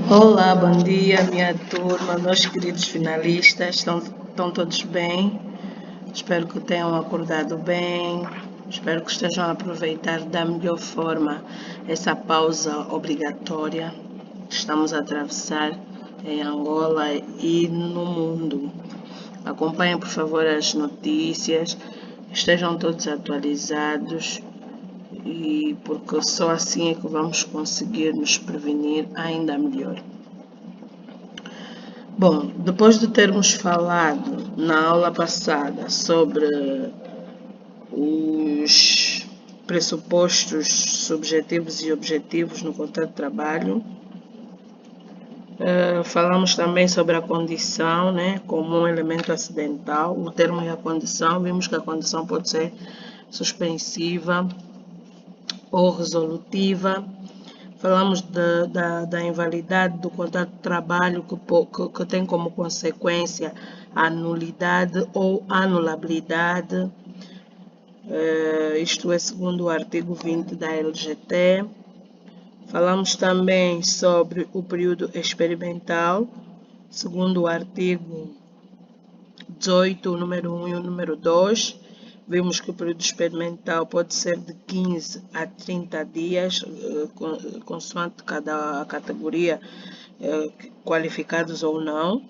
Olá, bom dia, minha turma, meus queridos finalistas, estão todos bem? Espero que tenham acordado bem, espero que estejam a aproveitar da melhor forma essa pausa obrigatória que estamos a atravessar em Angola e no mundo. Acompanhem, por favor, as notícias, estejam todos atualizados e porque só assim é que vamos conseguir nos prevenir ainda melhor. Bom, depois de termos falado na aula passada sobre os pressupostos subjetivos e objetivos no contrato de trabalho, falamos também sobre a condição, né, como um elemento acidental. O termo e a condição, vimos que a condição pode ser suspensiva ou resolutiva. Falamos da invalidade do contrato de trabalho que tem como consequência a nulidade ou anulabilidade, isto é segundo o artigo 20 da LGT. Falamos também sobre o período experimental, segundo o artigo 18, o número 1 e o número 2. Vimos que o período experimental pode ser de 15 a 30 dias, consoante cada categoria, qualificados ou não.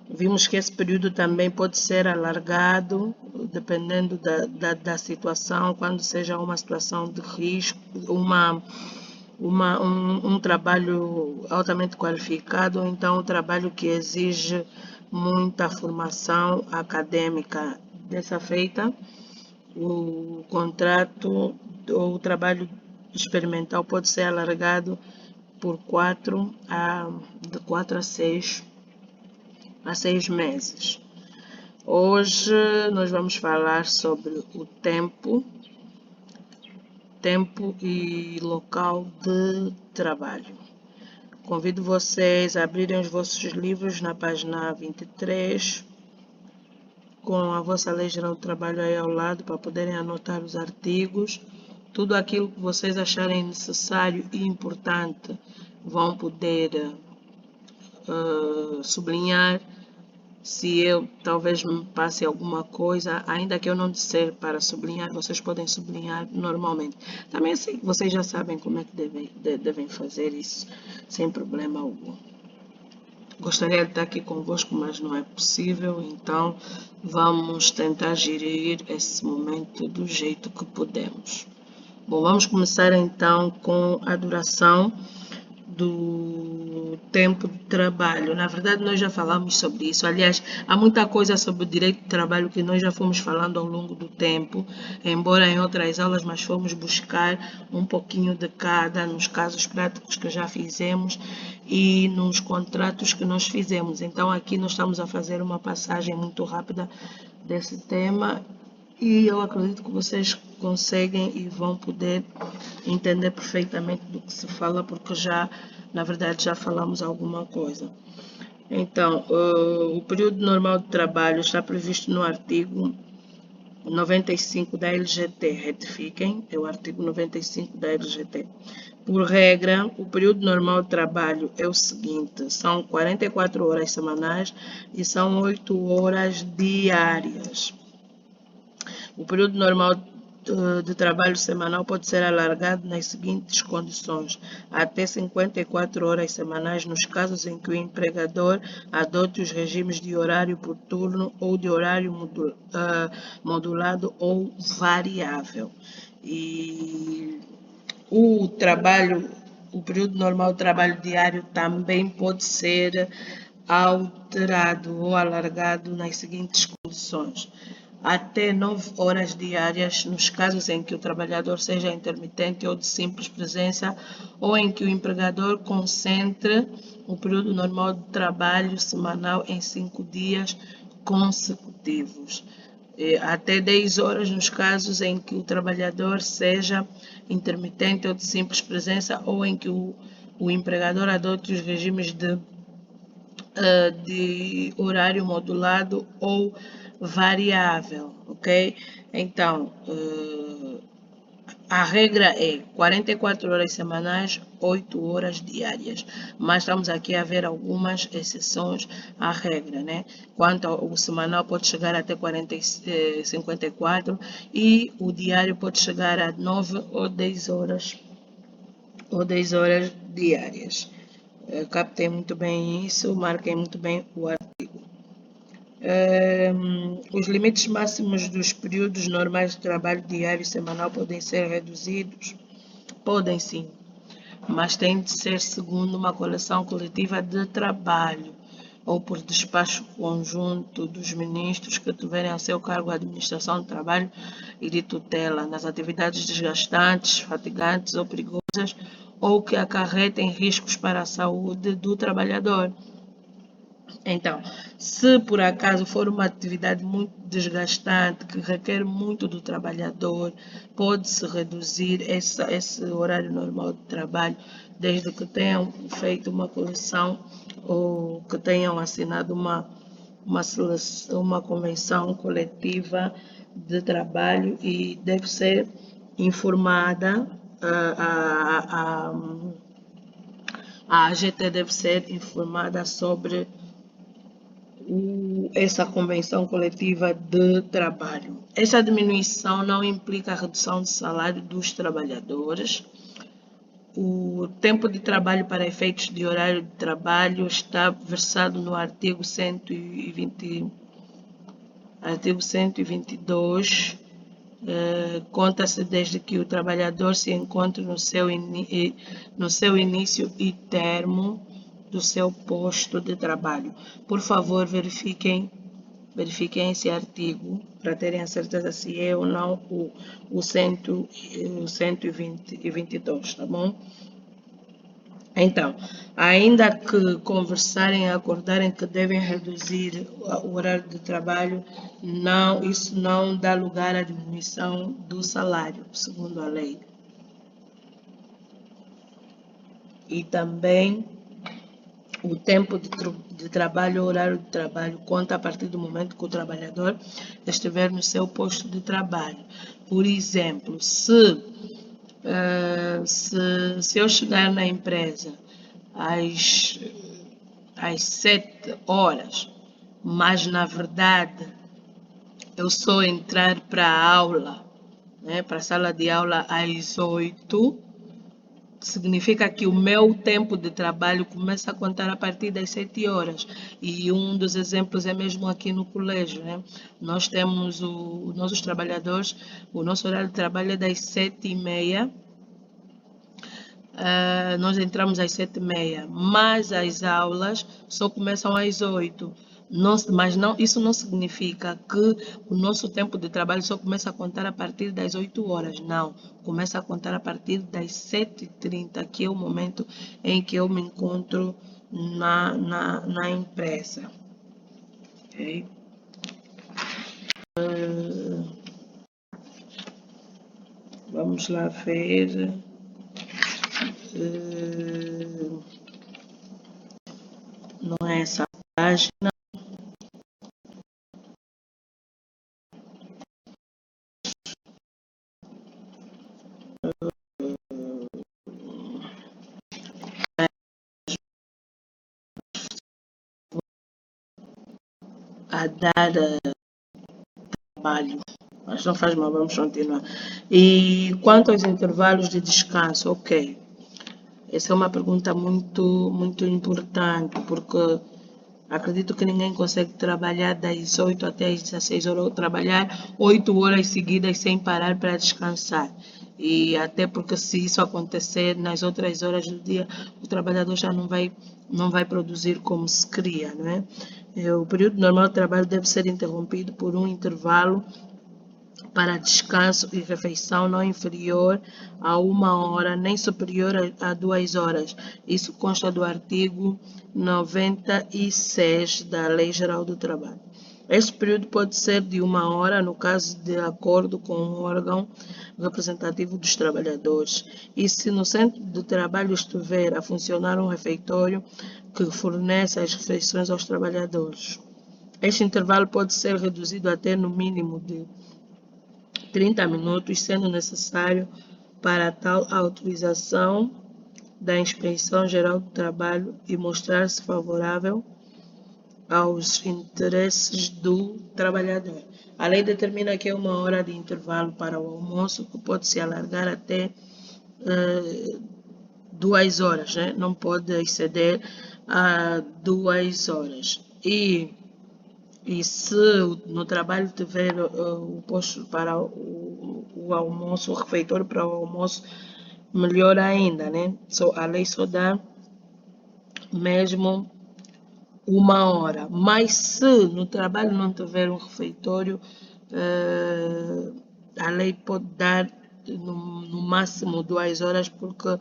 Vimos que esse período também pode ser alargado, dependendo da situação, quando seja uma situação de risco, um trabalho altamente qualificado, ou então um trabalho que exige muita formação acadêmica. Dessa feita, o contrato ou o trabalho experimental pode ser alargado por de 4 a 6 meses. Hoje nós vamos falar sobre o tempo e local de trabalho. Convido vocês a abrirem os vossos livros na página 23, com a vossa lei geral do trabalho aí ao lado, para poderem anotar os artigos. Tudo aquilo que vocês acharem necessário e importante vão poder sublinhar. Se eu talvez me passe alguma coisa, ainda que eu não disser para sublinhar, vocês podem sublinhar normalmente. Também sei que vocês já sabem como é que devem fazer isso, sem problema algum. Gostaria de estar aqui convosco, mas não é possível, então vamos tentar gerir esse momento do jeito que podemos. Bom, vamos começar então com a duração do tempo de trabalho. Na verdade, nós já falamos sobre isso. Aliás, há muita coisa sobre o direito de trabalho que nós já fomos falando ao longo do tempo, embora em outras aulas, mas fomos buscar um pouquinho de cada nos casos práticos que já fizemos e nos contratos que nós fizemos. Então, aqui nós estamos a fazer uma passagem muito rápida desse tema e eu acredito que vocês conseguem e vão poder entender perfeitamente do que se fala, porque na verdade, já falamos alguma coisa. Então, o período normal de trabalho está previsto no artigo 95 da LGT. Retifiquem, é o artigo 95 da LGT. Por regra, o período normal de trabalho é o seguinte: são 44 horas semanais e são 8 horas diárias. O período normal de trabalho semanal pode ser alargado nas seguintes condições: até 54 horas semanais nos casos em que o empregador adote os regimes de horário por turno ou de horário modulado ou variável. E o período normal de trabalho diário também pode ser alterado ou alargado nas seguintes condições: até 9 horas diárias nos casos em que o trabalhador seja intermitente ou de simples presença, ou em que o empregador concentre o período normal de trabalho semanal em 5 dias consecutivos. Até 10 horas nos casos em que o trabalhador seja intermitente ou de simples presença, ou em que o empregador adote os regimes de horário modulado ou variável, ok? Então, A regra é 44 horas semanais, 8 horas diárias. Mas estamos aqui a ver algumas exceções à regra, né? Quanto ao semanal pode chegar até 54 e o diário pode chegar a 9 ou 10 horas diárias. Captei muito bem isso, marquei muito bem o artigo. Os limites máximos dos períodos normais de trabalho diário e semanal podem ser reduzidos? Podem sim, mas tem de ser segundo uma coleção coletiva de trabalho ou por despacho conjunto dos ministros que tiverem a seu cargo a administração do trabalho e de tutela nas atividades desgastantes, fatigantes ou perigosas ou que acarretem riscos para a saúde do trabalhador. Então, se por acaso for uma atividade muito desgastante, que requer muito do trabalhador, pode-se reduzir esse horário normal de trabalho, desde que tenham feito uma coleção ou que tenham assinado uma convenção coletiva de trabalho e deve ser informada a AGT deve ser informada sobre essa convenção coletiva de trabalho. Essa diminuição não implica a redução de salário dos trabalhadores. O tempo de trabalho para efeitos de horário de trabalho está versado no artigo 122. Conta-se desde que o trabalhador se encontre no seu início e termo do seu posto de trabalho. Por favor, verifiquem esse artigo para terem a certeza se é ou não o 122, tá bom? Então, ainda que conversarem e acordarem que devem reduzir o horário de trabalho, isso não dá lugar à diminuição do salário, segundo a lei. E também o tempo de trabalho, o horário de trabalho, conta a partir do momento que o trabalhador estiver no seu posto de trabalho. Por exemplo, se eu chegar na empresa às 7 horas, mas na verdade eu só entrar para a aula, né, para a sala de aula às 8, significa que o meu tempo de trabalho começa a contar a partir das 7 horas. E um dos exemplos é mesmo aqui no colégio, né? Nós temos os nossos trabalhadores, o nosso horário de trabalho é das 7h30. Nós entramos às 7h30, mas as aulas só começam às 8. Mas isso não significa que o nosso tempo de trabalho só começa a contar a partir das 8 horas. Não, começa a contar a partir das 7h30, que é o momento em que eu me encontro na empresa. Okay? Vamos lá ver. Não é essa página. A dar trabalho, mas não faz mal, vamos continuar. E quanto aos intervalos de descanso, ok. Essa é uma pergunta muito importante, porque acredito que ninguém consegue trabalhar das 8 até as 16 horas, ou trabalhar 8 horas seguidas sem parar para descansar. E até porque se isso acontecer nas outras horas do dia, o trabalhador já não vai produzir como se queria, não é? O período normal de trabalho deve ser interrompido por um intervalo para descanso e refeição não inferior a 1 hora, nem superior a 2 horas. Isso consta do artigo 96 da Lei Geral do Trabalho. Este período pode ser de 1 hora, no caso de acordo com um órgão representativo dos trabalhadores. E se no centro de trabalho estiver a funcionar um refeitório que fornece as refeições aos trabalhadores. Este intervalo pode ser reduzido até no mínimo de 30 minutos, sendo necessário para tal autorização da Inspeção Geral do Trabalho e mostrar-se favorável aos interesses do trabalhador. A lei determina que é 1 hora de intervalo para o almoço, que pode se alargar até 2 horas, né? Não pode exceder a 2 horas. E se no trabalho tiver o posto para o almoço, o refeitório para o almoço, melhor ainda, né? A lei só dá mesmo 1 hora. Mas se no trabalho não tiver um refeitório, a lei pode dar no máximo 2 horas, porque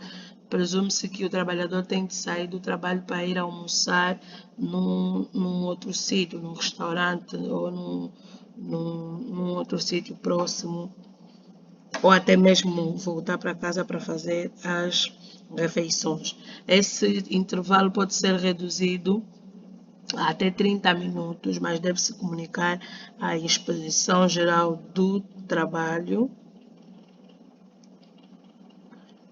presume-se que o trabalhador tem de sair do trabalho para ir almoçar num outro sítio, num restaurante ou num outro sítio próximo, ou até mesmo voltar para casa para fazer as refeições. Esse intervalo pode ser reduzido até 30 minutos, mas deve-se comunicar à Inspeção Geral do Trabalho.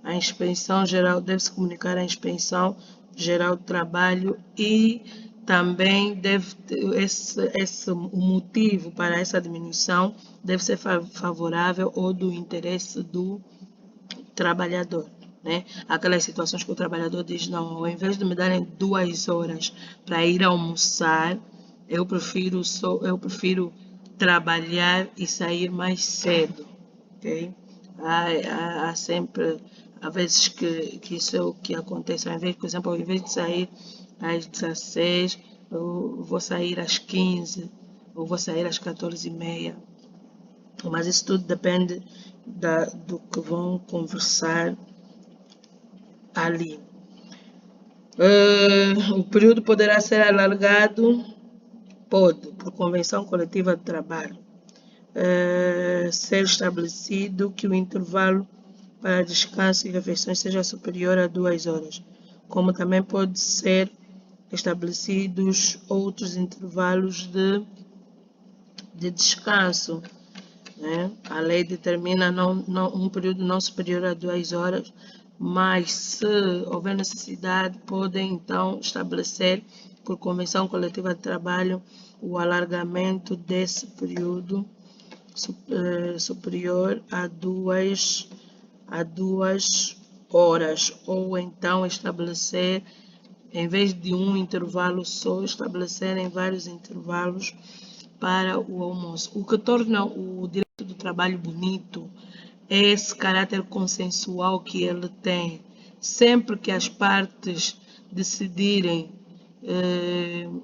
A Inspeção Geral deve-se comunicar à Inspeção Geral do Trabalho e também o motivo para essa diminuição deve ser favorável ou do interesse do trabalhador. Né? Aquelas situações que o trabalhador diz, não, ao invés de me darem 2 horas para ir almoçar, eu prefiro trabalhar e sair mais cedo. Okay? Há sempre, há vezes que isso é o que acontece. Por exemplo, ao invés de sair às 16, eu vou sair às 15, ou vou sair às 14h30. Mas isso tudo depende do que vão conversar ali. O período poderá ser alargado, por convenção coletiva de trabalho, ser estabelecido que o intervalo para descanso e refeições seja superior a 2 horas, como também pode ser estabelecidos outros intervalos de descanso. Né? A lei determina um período não superior a 2 horas, mas se houver necessidade, podem então estabelecer, por convenção coletiva de trabalho, o alargamento desse período superior a 2 horas, ou então estabelecer, em vez de um intervalo só, estabelecerem vários intervalos para o almoço. O que torna o direito do trabalho bonito é esse caráter consensual que ele tem. Sempre que as partes decidirem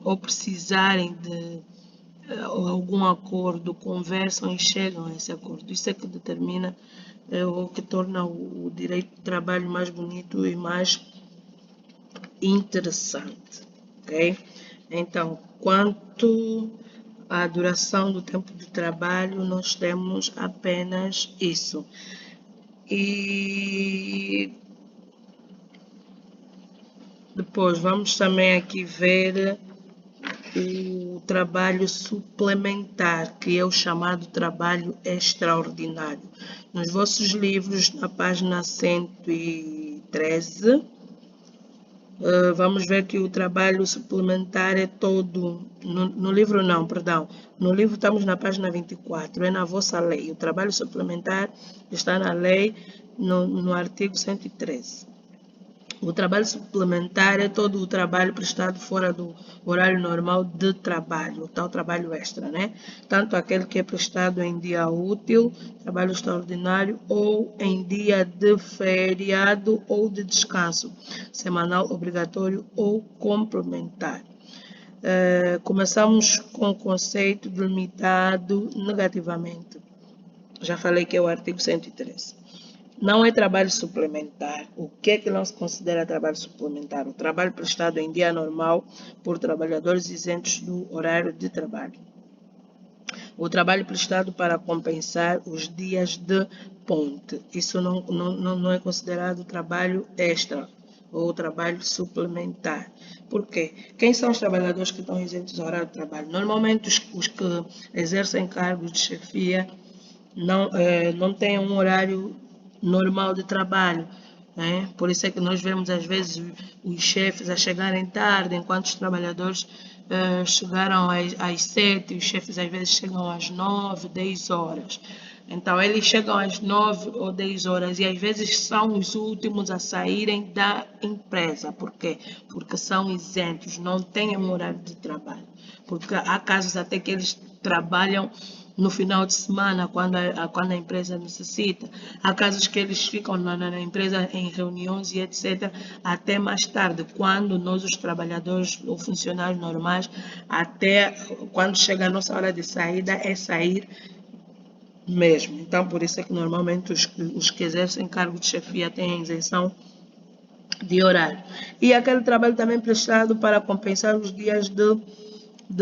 ou precisarem de algum acordo, conversam e chegam a esse acordo. Isso é que determina o que torna o direito do trabalho mais bonito e mais interessante. Ok? Então, quanto à duração do tempo de trabalho, nós temos apenas isso. E depois vamos também aqui ver o trabalho suplementar, que é o chamado trabalho extraordinário. Nos vossos livros, na página 113, vamos ver que o trabalho suplementar é todo, no livro não, perdão, no livro estamos na página 24, é na vossa lei. O trabalho suplementar está na lei, no artigo 113. O trabalho suplementar é todo o trabalho prestado fora do horário normal de trabalho, o tal trabalho extra, né? Tanto aquele que é prestado em dia útil, trabalho extraordinário, ou em dia de feriado ou de descanso, semanal, obrigatório ou complementar. Começamos com o conceito delimitado negativamente. Já falei que é o artigo 113. Não é trabalho suplementar. O que é que não se considera trabalho suplementar? O trabalho prestado em dia normal por trabalhadores isentos do horário de trabalho. O trabalho prestado para compensar os dias de ponte. Isso não é considerado trabalho extra ou trabalho suplementar. Por quê? Quem são os trabalhadores que estão isentos do horário de trabalho? Normalmente os que exercem cargos de chefia não têm um horário normal de trabalho. Né? Por isso é que nós vemos às vezes os chefes a chegarem tarde, enquanto os trabalhadores chegaram às 7, os chefes às vezes chegam às 9, 10 horas. Então, eles chegam às 9 ou 10 horas e às vezes são os últimos a saírem da empresa. Por quê? Porque são isentos, não têm um horário de trabalho. Porque há casos até que eles trabalham no final de semana, quando a empresa necessita. Há casos que eles ficam na empresa em reuniões e etc. até mais tarde, quando nós, os trabalhadores ou funcionários normais, até quando chega a nossa hora de saída, é sair mesmo. Então, por isso é que normalmente os que exercem cargo de chefia têm isenção de horário. E aquele trabalho também prestado para compensar os dias de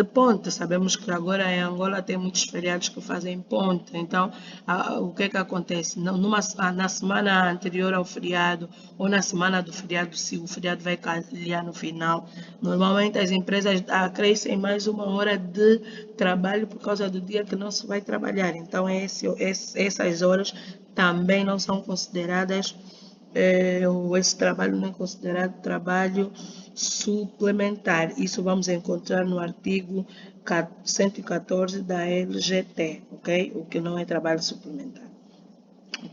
ponte. Sabemos que agora em Angola tem muitos feriados que fazem ponte. Então, o que é que acontece? Na semana anterior ao feriado ou na semana do feriado, se o feriado vai calhar no final, normalmente as empresas acrescem mais uma hora de trabalho por causa do dia que não se vai trabalhar. Então, essas horas também não são consideradas esse trabalho não é considerado trabalho suplementar. Isso vamos encontrar no artigo 114 da LGT, ok? O que não é trabalho suplementar.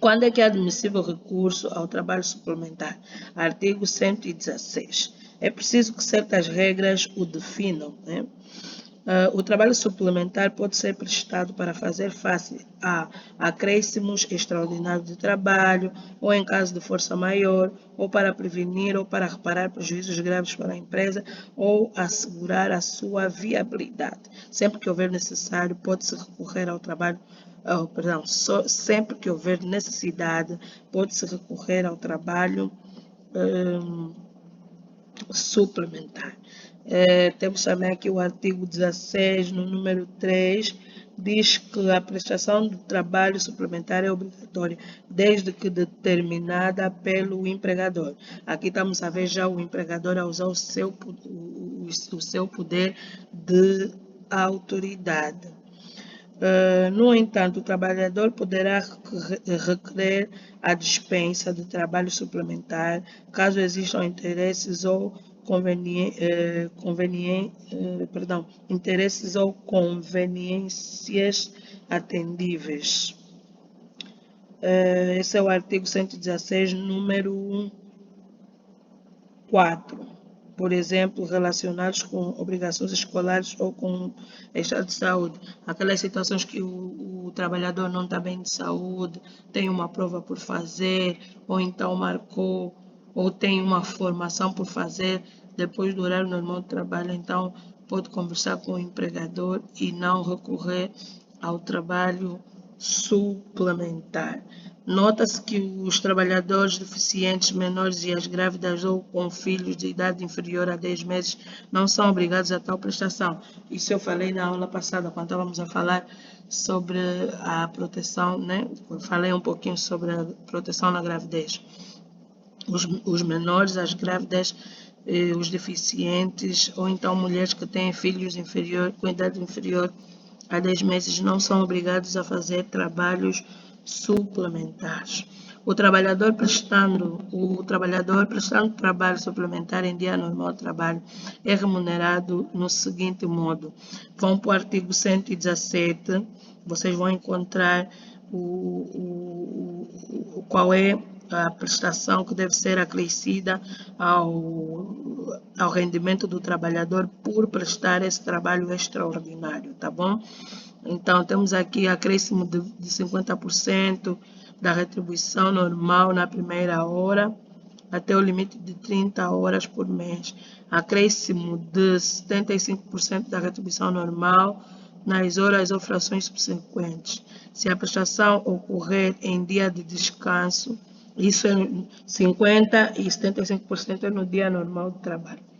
Quando é que é admissível recurso ao trabalho suplementar? Artigo 116. É preciso que certas regras o definam, né? O trabalho suplementar pode ser prestado para fazer face a acréscimos extraordinários de trabalho, ou em caso de força maior, ou para prevenir ou para reparar prejuízos graves para a empresa, ou assegurar a sua viabilidade. Sempre que houver necessário, pode-se recorrer ao trabalho sempre que houver necessidade, pode-se recorrer ao trabalho suplementar. Temos também aqui o artigo 16, no número 3, diz que a prestação de trabalho suplementar é obrigatória, desde que determinada pelo empregador. Aqui estamos a ver já o empregador a usar o seu poder de autoridade. No entanto, o trabalhador poderá requerer a dispensa de trabalho suplementar, caso existam interesses ou interesses ou conveniências atendíveis. Esse é o artigo 116, número 4. Por exemplo, relacionados com obrigações escolares ou com estado de saúde. Aquelas situações que o trabalhador não está bem de saúde, tem uma prova por fazer, ou então marcou, ou tem uma formação por fazer depois do horário normal de trabalho, então pode conversar com o empregador e não recorrer ao trabalho suplementar. Nota-se que os trabalhadores deficientes, menores e as grávidas ou com filhos de idade inferior a 10 meses não são obrigados a tal prestação. Isso eu falei na aula passada, quando estávamos a falar sobre a proteção, né? Eu falei um pouquinho sobre a proteção na gravidez. Os menores, as grávidas, os deficientes, ou então mulheres que têm filhos com idade inferior a 10 meses, não são obrigados a fazer trabalhos suplementares. O trabalhador prestando trabalho suplementar em dia normal de trabalho é remunerado no seguinte modo. Vão para o artigo 117, vocês vão encontrar qual é a prestação que deve ser acrescida ao rendimento do trabalhador por prestar esse trabalho extraordinário, tá bom? Então, temos aqui acréscimo de 50% da retribuição normal na primeira hora, até o limite de 30 horas por mês. Acréscimo de 75% da retribuição normal nas horas ou frações subsequentes. Se a prestação ocorrer em dia de descanso, isso é 50% e 75% é no dia normal de trabalho.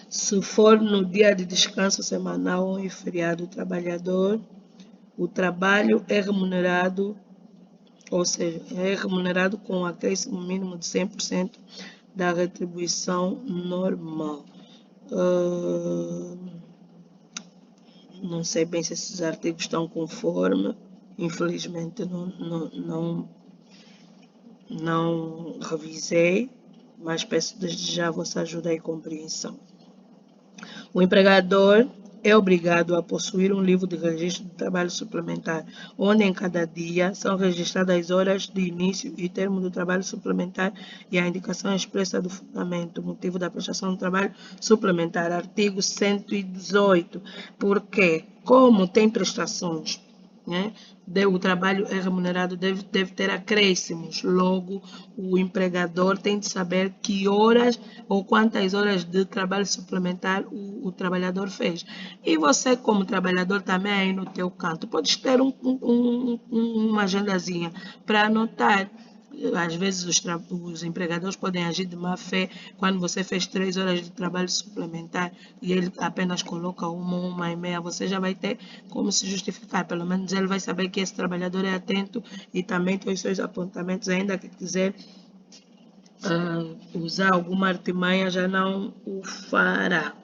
Se for no dia de descanso semanal ou em feriado do trabalhador, o trabalho é remunerado, ou seja, é remunerado com um acréscimo mínimo de 100% da retribuição normal. Não sei bem se esses artigos estão conforme, infelizmente não não revisei, mas peço desde já a vossa ajuda e compreensão. O empregador é obrigado a possuir um livro de registro de trabalho suplementar, onde em cada dia são registradas as horas de início e termo do trabalho suplementar e a indicação expressa do fundamento, motivo da prestação do trabalho suplementar. Artigo 118. Porque, como tem prestações, né? O trabalho é remunerado, deve ter acréscimos. Logo, o empregador tem de saber que horas ou quantas horas de trabalho suplementar o trabalhador fez. E você, como trabalhador, também aí no teu canto, podes ter uma agendazinha para anotar. Às vezes os empregadores podem agir de má fé quando você fez 3 horas de trabalho suplementar e ele apenas coloca uma e meia, você já vai ter como se justificar. Pelo menos ele vai saber que esse trabalhador é atento e também tem os seus apontamentos, ainda que quiser usar alguma artimanha, já não o fará.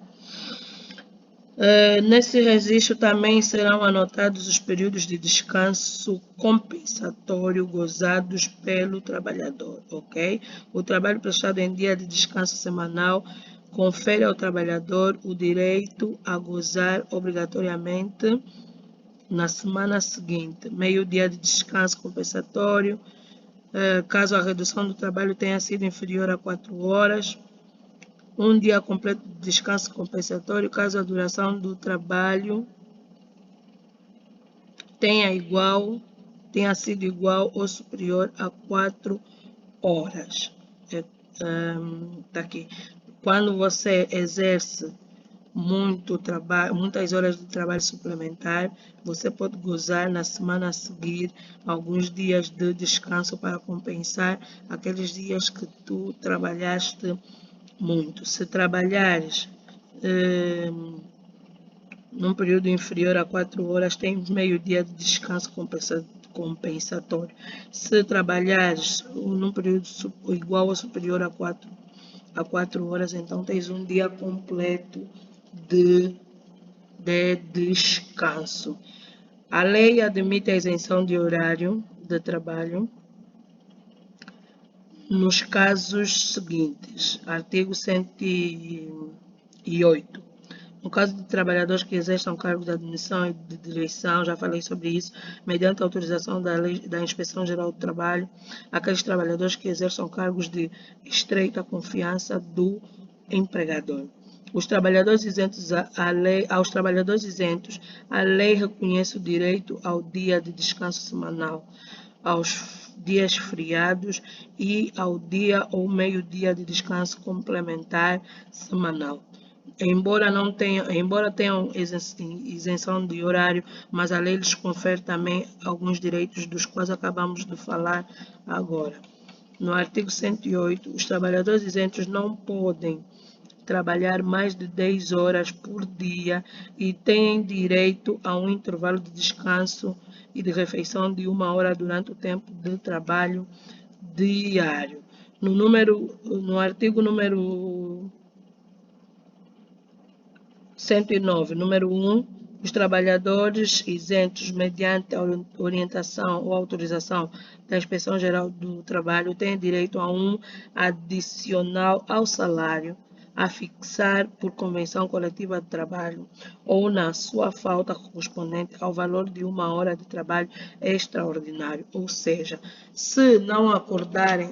Nesse registro também serão anotados os períodos de descanso compensatório gozados pelo trabalhador, ok? O trabalho prestado em dia de descanso semanal confere ao trabalhador o direito a gozar obrigatoriamente na semana seguinte, meio dia de descanso compensatório, caso a redução do trabalho tenha sido inferior a 4 horas, um dia completo de descanso compensatório, caso a duração do trabalho tenha sido igual ou superior a 4 horas. Tá aqui. Quando você exerce muitas horas de trabalho suplementar, você pode gozar na semana a seguir alguns dias de descanso para compensar aqueles dias que tu trabalhaste muito. Se trabalhares num período inferior a 4 horas, tem meio dia de descanso compensatório. Se trabalhares num período igual ou superior a 4 horas, então tens um dia completo de descanso. A lei admite a isenção de horário de trabalho nos casos seguintes. Artigo 108. No caso de trabalhadores que exerçam cargos de admissão e de direção, já falei sobre isso, mediante autorização da Inspeção Geral do Trabalho, aqueles trabalhadores que exerçam cargos de estreita confiança do empregador. Aos trabalhadores isentos, a lei reconhece o direito ao dia de descanso semanal, aos dias feriados e ao dia ou meio-dia de descanso complementar semanal. Embora tenham isenção de horário, mas a lei lhes confere também alguns direitos dos quais acabamos de falar agora. No artigo 108, os trabalhadores isentos não podem trabalhar mais de 10 horas por dia e têm direito a um intervalo de descanso e de refeição de 1 hora durante o tempo de trabalho diário. No artigo número 109, número 1, os trabalhadores isentos mediante a orientação ou autorização da Inspeção Geral do Trabalho têm direito a um adicional ao salário a fixar por convenção coletiva de trabalho ou, na sua falta, correspondente ao valor de 1 hora de trabalho extraordinário. Ou seja, se não acordarem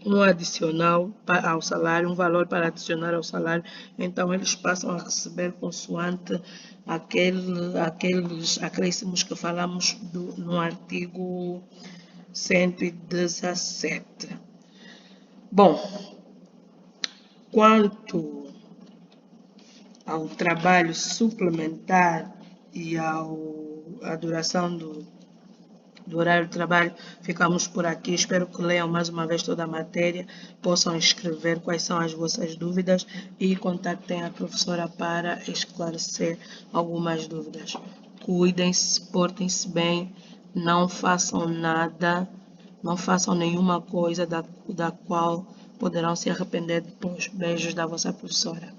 um adicional ao salário, um valor para adicionar ao salário, então eles passam a receber consoante aqueles acréscimos que falamos no artigo 117. Bom, quanto ao trabalho suplementar e à duração do horário de trabalho, ficamos por aqui. Espero que leiam mais uma vez toda a matéria, possam escrever quais são as vossas dúvidas e contactem a professora para esclarecer algumas dúvidas. Cuidem-se, portem-se bem, não façam nada, não façam nenhuma coisa da qual poderão se arrepender depois. Beijos da vossa professora.